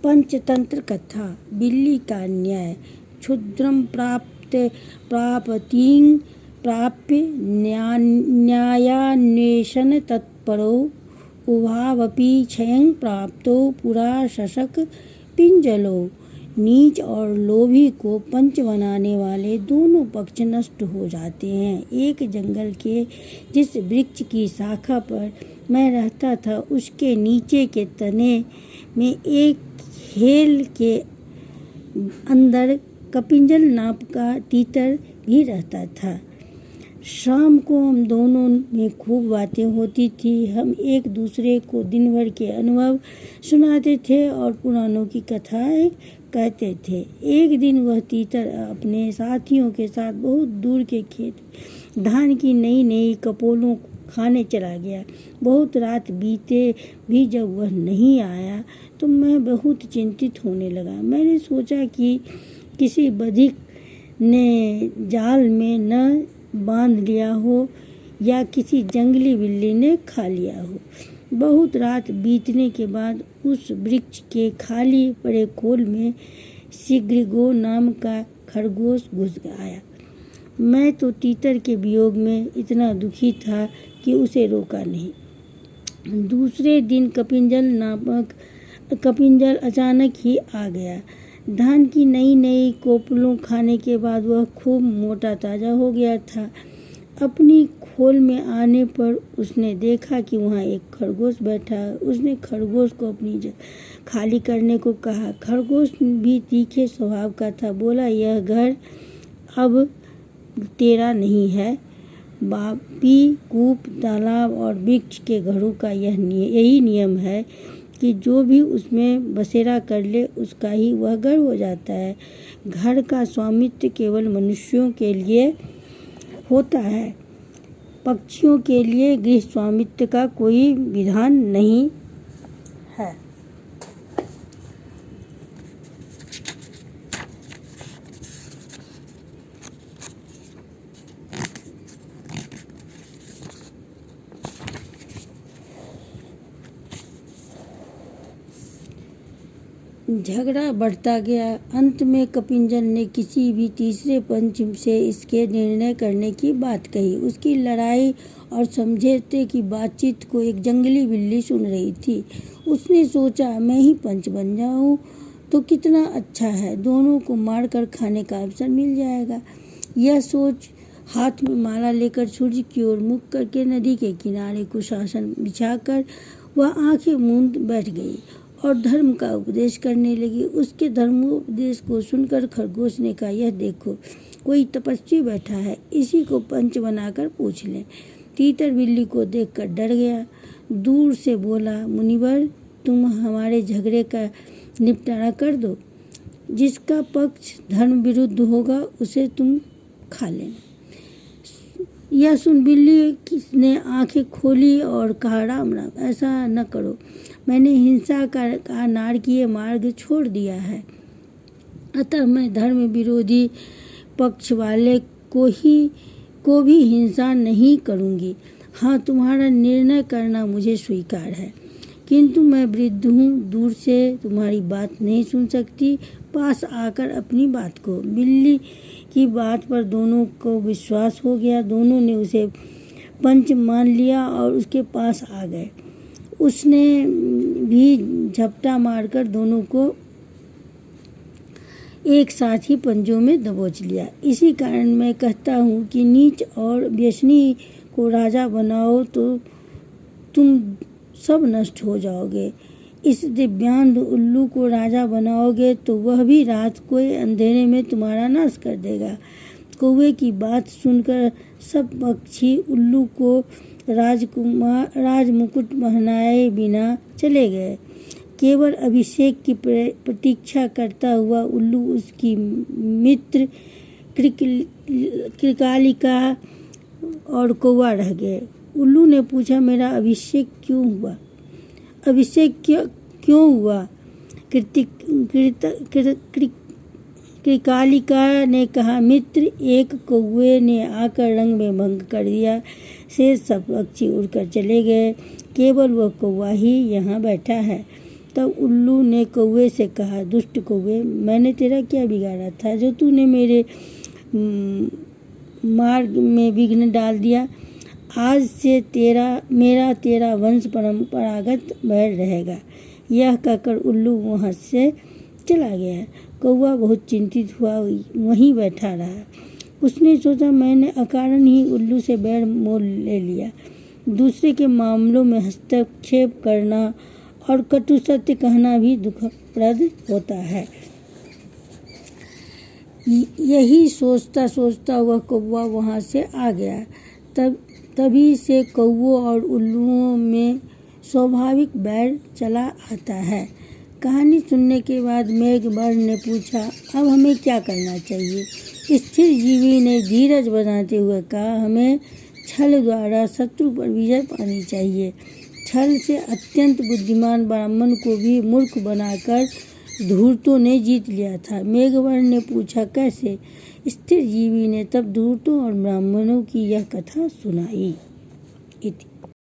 पंचतंत्र कथा। बिल्ली का न्याय। क्षुद्रम प्राप्तिं प्राप्य न्यायान्वेषण तत्परो उभावपि क्षयं प्राप्तो पुरा शशक पिंजलो। नीच और लोभी को पंच बनाने वाले दोनों पक्ष नष्ट हो जाते हैं। एक जंगल के जिस वृक्ष की शाखा पर मैं रहता था उसके नीचे के तने में एक हेल के अंदर कपिंजल नाम का तीतर भी रहता था। शाम को हम दोनों में खूब बातें होती थी। हम एक दूसरे को दिन भर के अनुभव सुनाते थे और पुरानों की कथाएं कहते थे। एक दिन वह तीतर अपने साथियों के साथ बहुत दूर के खेत धान की नई नई कपोलों खाने चला गया। बहुत रात बीते भी जब वह नहीं आया तो मैं बहुत चिंतित होने लगा। मैंने सोचा कि किसी बधिक ने जाल में न बांध लिया हो या किसी जंगली बिल्ली ने खा लिया हो। बहुत रात बीतने के बाद उस वृक्ष के खाली पड़े खोल में सिग्रिगो नाम का खरगोश घुस आया। मैं तो तीतर के वियोग में इतना दुखी था कि उसे रोका नहीं। दूसरे दिन कपिंजल अचानक ही आ गया। धान की नई नई कोपलों खाने के बाद वह खूब मोटा ताजा हो गया था। अपनी खोल में आने पर उसने देखा कि वहाँ एक खरगोश बैठा। उसने खरगोश को अपनी जगह खाली करने को कहा। खरगोश भी तीखे स्वभाव का था। बोला, यह घर अब तेरा नहीं है। बापी, कूप, तालाब और वृक्ष के घरों का यही नियम है कि जो भी उसमें बसेरा कर ले उसका ही वह घर हो जाता है। घर का स्वामित्व केवल मनुष्यों के लिए होता है। पक्षियों के लिए गृह स्वामित्व का कोई विधान नहीं है। झगड़ा बढ़ता गया। अंत में कपिंजल ने किसी भी तीसरे पंच से इसके निर्णय करने की बात कही। उसकी लड़ाई और समझौते की बातचीत को एक जंगली बिल्ली सुन रही थी। उसने सोचा, मैं ही पंच बन जाऊं तो कितना अच्छा है। दोनों को मारकर खाने का अवसर मिल जाएगा। यह सोच हाथ में माला लेकर सूर्य की ओर मुख करके नदी के किनारे कुछ आसन बिछाकर वह आंखें मूंद बैठ गई और धर्म का उपदेश करने लगी। उसके धर्मोपदेश को सुनकर खरगोश ने कहा, यह देखो, कोई तपस्वी बैठा है, इसी को पंच बनाकर पूछ लें। तीतर बिल्ली को देखकर डर गया। दूर से बोला, मुनिवर, तुम हमारे झगड़े का निपटारा कर दो। जिसका पक्ष धर्म विरुद्ध होगा उसे तुम खा लेना। यह सुन बिल्ली ने आंखें खोली और कहा, राम राम, ऐसा न करो। मैंने हिंसा का नारकीय मार्ग छोड़ दिया है। अतः मैं धर्म विरोधी पक्ष वाले को भी हिंसा नहीं करूँगी। हाँ, तुम्हारा निर्णय करना मुझे स्वीकार है, किंतु मैं वृद्ध हूँ, दूर से तुम्हारी बात नहीं सुन सकती। पास आकर अपनी बात को। बिल्ली की बात पर दोनों को विश्वास हो गया। दोनों ने उसे पंच मान लिया और उसके पास आ गए। उसने भी झपटा मारकर दोनों को एक साथ ही पंजों में दबोच लिया। इसी कारण मैं कहता हूँ कि नीच और व्यसनी को राजा बनाओ तो तुम सब नष्ट हो जाओगे। इस दिव्यांध उल्लू को राजा बनाओगे तो वह भी रात को अंधेरे में तुम्हारा नाश कर देगा। कौवे की बात सुनकर सब पक्षी उल्लू को राजमुकुट पहनाए बिना चले गए। केवल अभिषेक की प्रतीक्षा करता हुआ उल्लू उसकी मित्र कृकालिका और कौवा रह गए। उल्लू ने पूछा, मेरा अभिषेक क्यों हुआ? कृकालिका ने कहा, मित्र, एक कौवे ने आकर रंग में भंग कर दिया। शेष सब पक्षी उड़कर चले गए, केवल वह कौवा ही यहाँ बैठा है। तब उल्लू ने कौवे से कहा, दुष्ट कौवे, मैंने तेरा क्या बिगाड़ा था जो तूने मेरे मार्ग में विघ्न डाल दिया। आज से मेरा तेरा वंश परंपरागत बैर रहेगा। यह कहकर उल्लू वहाँ से चला गया। कौवा बहुत चिंतित हुआ, वहीं बैठा रहा। उसने सोचा, मैंने अकारण ही उल्लू से बैर मोल ले लिया। दूसरे के मामलों में हस्तक्षेप करना और कटु सत्य कहना भी दुखप्रद होता है। यही सोचता सोचता वह कौवा वहाँ से आ गया। तभी से कौवों और उल्लुओं में स्वाभाविक बैर चला आता है। कहानी सुनने के बाद मेघवर्ण ने पूछा, अब हमें क्या करना चाहिए? स्थिर जीवी ने धीरज बनाते हुए कहा, हमें छल द्वारा शत्रु पर विजय पानी चाहिए। छल से अत्यंत बुद्धिमान ब्राह्मण को भी मूर्ख बनाकर धूर्तों ने जीत लिया था। मेघवर्ण ने पूछा, कैसे? स्थिर जीवी ने तब धूर्तों और ब्राह्मणों की यह कथा सुनाई।